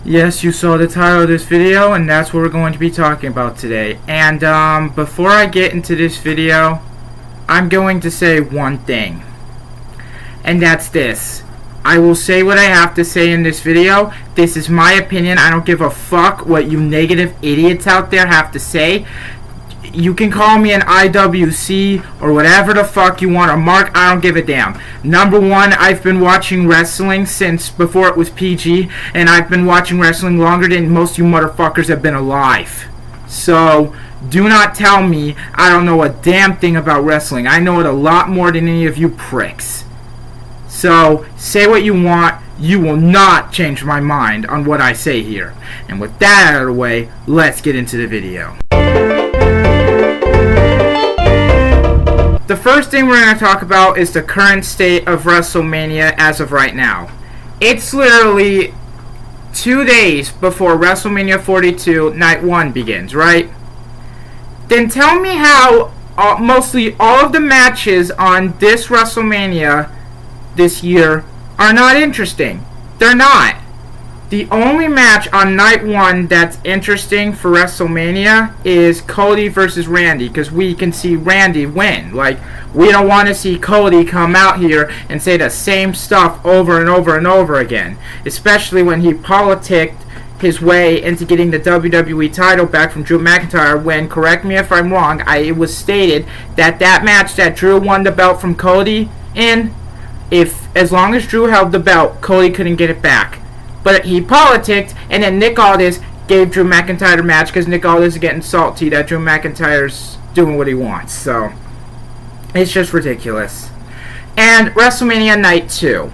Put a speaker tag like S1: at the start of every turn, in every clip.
S1: Yes, you saw the title of this video, and that's what we're going to be talking about today. And before I get into this video, I'm going to say one thing. And that's this. I will say what I have to say in this video. This is my opinion. I don't give a fuck what you negative idiots out there have to say. You can call me an IWC or whatever the fuck you want, or Mark, I don't give a damn. Number one, I've been watching wrestling since before it was PG, and I've been watching wrestling longer than most of you motherfuckers have been alive. So, do not tell me I don't know a damn thing about wrestling. I know it a lot more than any of you pricks. So, say what you want. You will not change my mind on what I say here. And with that out of the way, let's get into the video. The first thing we're going to talk about is the current state of WrestleMania as of right now. It's literally 2 days before WrestleMania 42 Night 1 begins, right? Then tell me how mostly all of the matches on this WrestleMania this year are not interesting. They're not. The only match on Night 1 that's interesting for WrestleMania is Cody versus Randy, because we can see Randy win. Like, we don't want to see Cody come out here and say the same stuff over and over and over again, especially when he politicked his way into getting the WWE title back from Drew McIntyre when, correct me if I'm wrong, it was stated that that match that Drew won the belt from Cody in, as long as Drew held the belt, Cody couldn't get it back. But he politicked, and then Nick Aldis gave Drew McIntyre the match because Nick Aldis is getting salty that Drew McIntyre's doing what he wants. So, it's just ridiculous. And WrestleMania Night 2.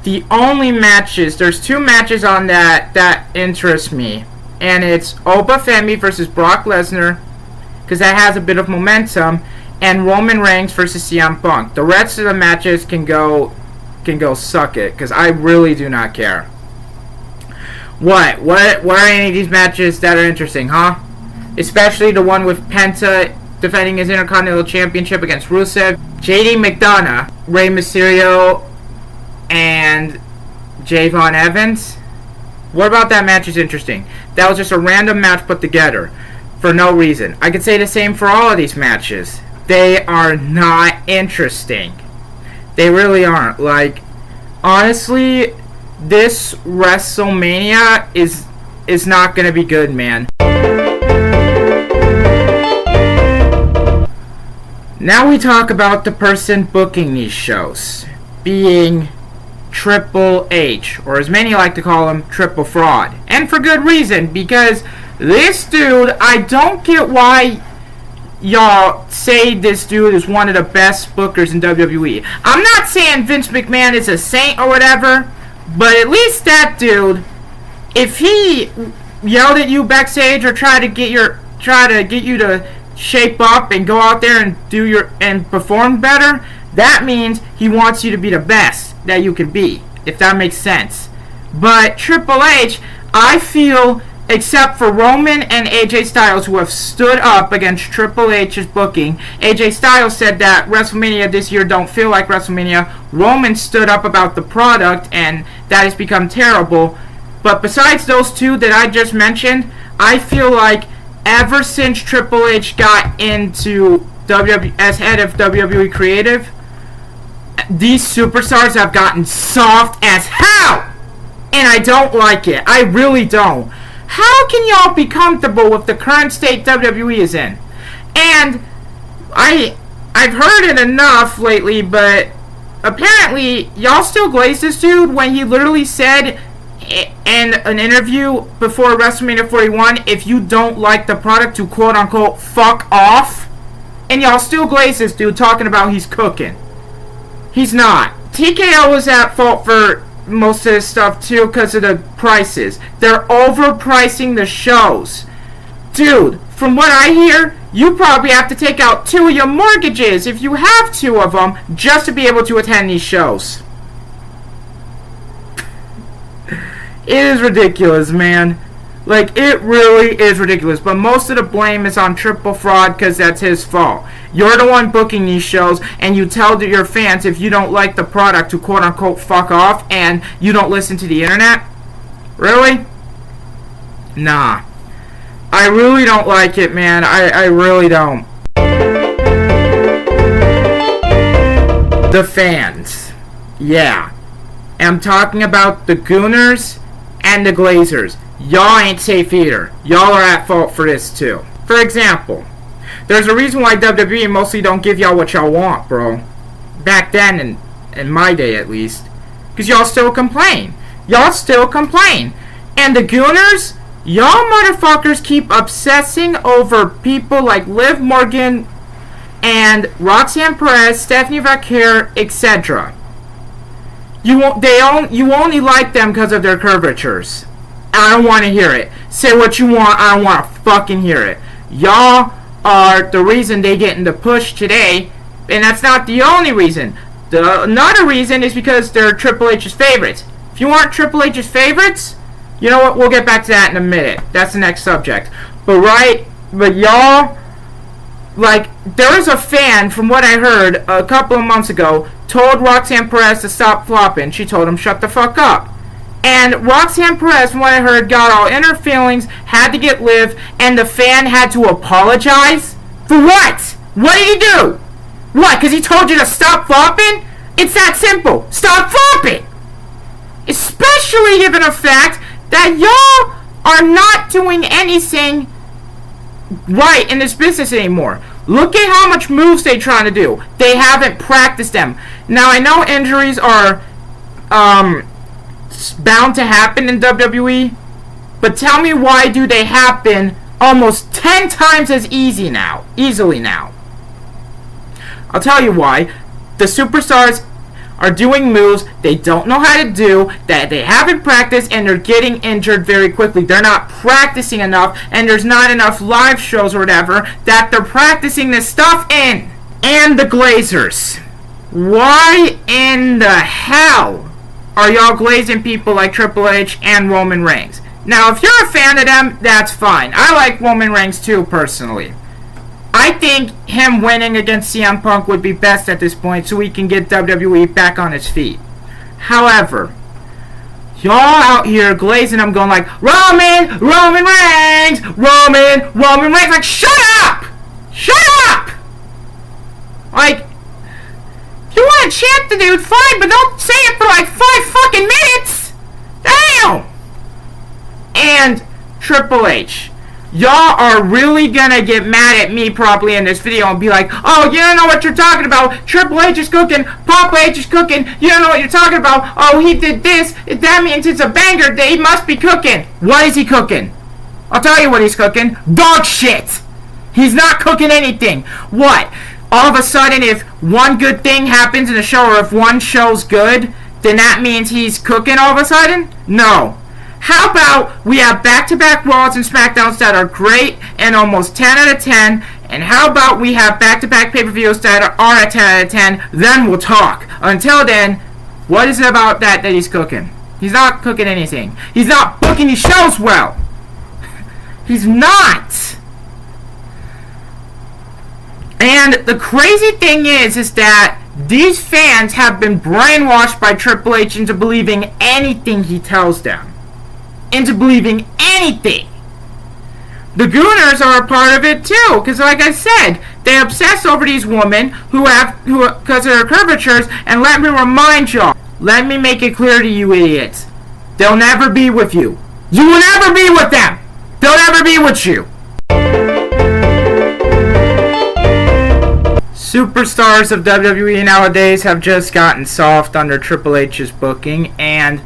S1: The only matches, there's 2 matches on that interest me. And it's Oba Femi versus Brock Lesnar, because that has a bit of momentum, and Roman Reigns versus CM Punk. The rest of the matches can go suck it, because I really do not care. What are any of these matches that are interesting, huh? Especially the one with Penta defending his Intercontinental Championship against Rusev, JD McDonough, Rey Mysterio, and Javon Evans. What about that match is interesting? That was just a random match put together for no reason. I could say the same for all of these matches. They are not interesting. They really aren't. Like, honestly, this WrestleMania is not going to be good, man. Now we talk about the person booking these shows, being Triple H, or as many like to call him, Triple Fraud. And for good reason, because this dude, I don't get why y'all say this dude is one of the best bookers in WWE. I'm not saying Vince McMahon is a saint or whatever, but at least that dude, if he yelled at you backstage or try to get you to shape up and go out there and perform better, that means he wants you to be the best that you can be, if that makes sense. But Triple H, I feel, except for Roman and AJ Styles, who have stood up against Triple H's booking. AJ Styles said that WrestleMania this year don't feel like WrestleMania. Roman stood up about the product, and that has become terrible. But besides those 2 that I just mentioned, I feel like ever since Triple H got into WWE as head of WWE Creative, these superstars have gotten soft as hell! And I don't like it. I really don't. How can y'all be comfortable with the current state WWE is in? And I've heard it enough lately, but apparently y'all still glaze this dude when he literally said in an interview before WrestleMania 41, if you don't like the product, to quote unquote fuck off. And y'all still glaze this dude talking about he's cooking. He's not. TKO was at fault for most of this stuff too because of the prices. They're overpricing the shows. Dude, from what I hear, you probably have to take out 2 of your mortgages, if you have 2 of them, just to be able to attend these shows. It is ridiculous, man. Like, it really is ridiculous. But most of the blame is on Triple Fraud because that's his fault. You're the one booking these shows, and you tell your fans if you don't like the product to quote-unquote fuck off, and you don't listen to the internet? Really? Nah. I really don't like it, man. I really don't. The fans. Yeah. I'm talking about the Gooners and the Glazers. Y'all ain't safe either. Y'all are at fault for this too. For example, there's a reason why WWE mostly don't give y'all what y'all want, bro. Back then, in my day at least. Because y'all still complain. Y'all still complain. And the Gooners, y'all motherfuckers keep obsessing over people like Liv Morgan and Roxanne Perez, Stephanie Vaquer, etc. You only like them because of their curvatures. I don't want to hear it. Say what you want, I don't want to fucking hear it. Y'all are the reason they get in the push today, and that's not the only reason. Another reason is because they're Triple H's favorites. If you aren't Triple H's favorites, you know what? We'll get back to that in a minute. That's the next subject. But y'all, like, there was a fan, from what I heard a couple of months ago, told Roxanne Perez to stop flopping. She told him, shut the fuck up. And Roxanne Perez, from what I heard, got all in her feelings, had to get Liv, and the fan had to apologize? For what? What did he do? What, because he told you to stop flopping? It's that simple. Stop flopping! Especially given the fact that y'all are not doing anything right in this business anymore. Look at how much moves they're trying to do. They haven't practiced them. Now, I know injuries are bound to happen in WWE, but tell me, why do they happen almost 10 times as easily now? I'll tell you why. The superstars are doing moves they don't know how to do, that they haven't practiced, and they're getting injured very quickly. They're not practicing enough, and there's not enough live shows or whatever that they're practicing this stuff in. And the Glazers. Why in the hell are y'all glazing people like Triple H and Roman Reigns? Now, if you're a fan of them, that's fine. I like Roman Reigns too, personally. I think him winning against CM Punk would be best at this point, so we can get WWE back on its feet. However, y'all out here glazing them, going like, Roman Reigns! Like, shut up! Like, if you want to chant the dude, fine, but don't say it for like 5 fucking minutes! Damn! And Triple H. Y'all are really gonna get mad at me probably in this video and be like, oh, you don't know what you're talking about. Triple H is cooking. Papa H is cooking. You don't know what you're talking about. Oh, he did this. That means it's a banger. He must be cooking. What is he cooking? I'll tell you what he's cooking. Dog shit. He's not cooking anything. What? All of a sudden, if one good thing happens in a show, or if one show's good, then that means he's cooking all of a sudden? No. How about we have back-to-back Raws and SmackDowns that are great and almost 10 out of 10, and how about we have back-to-back pay-per-views that are at 10 out of 10, then we'll talk. Until then, what is it about that he's cooking? He's not cooking anything. He's not booking his shows well. He's not. And the crazy thing is that these fans have been brainwashed by Triple H into believing anything he tells them. Into believing anything. The Gooners are a part of it too, because like I said, they obsess over these women who because of their curvatures, and let me remind y'all, let me make it clear to you idiots, they'll never be with you. You will never be with them. They'll never be with you. Superstars of WWE nowadays have just gotten soft under Triple H's booking, and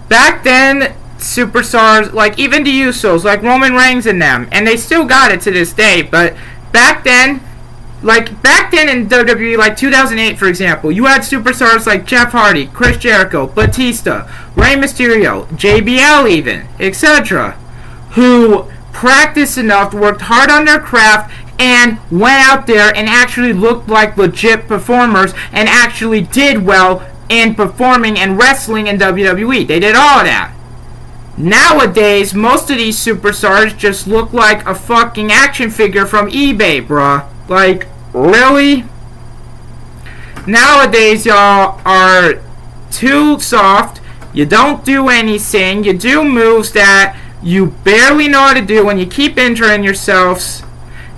S1: back then, superstars, like even the Usos, like Roman Reigns and them, and they still got it to this day, but back then in WWE, like 2008 for example, you had superstars like Jeff Hardy, Chris Jericho, Batista, Rey Mysterio, JBL even, etc., who practiced enough, worked hard on their craft, and went out there and actually looked like legit performers and actually did well in performing and wrestling in WWE. They did all of that. Nowadays, most of these superstars just look like a fucking action figure from eBay, bruh. Like, really? Nowadays, y'all are too soft. You don't do anything. You do moves that you barely know how to do, and you keep injuring yourselves,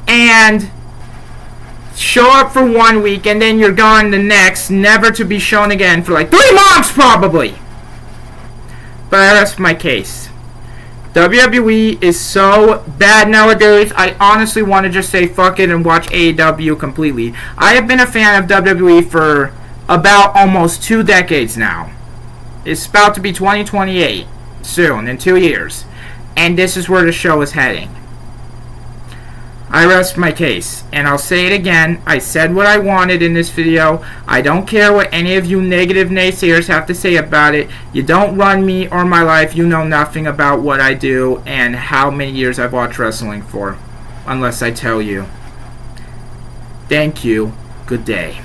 S1: and show up for 1 week, and then you're gone the next, never to be shown again for like 3 months probably. But I rest my case. WWE is so bad nowadays, I honestly want to just say fuck it and watch AEW completely. I have been a fan of WWE for about almost 2 decades now. It's about to be 2028 soon, in 2 years. And this is where the show is heading. I rest my case, and I'll say it again. I said what I wanted in this video. I don't care what any of you negative naysayers have to say about it. You don't run me or my life. You know nothing about what I do and how many years I've watched wrestling for, unless I tell you. Thank you. Good day.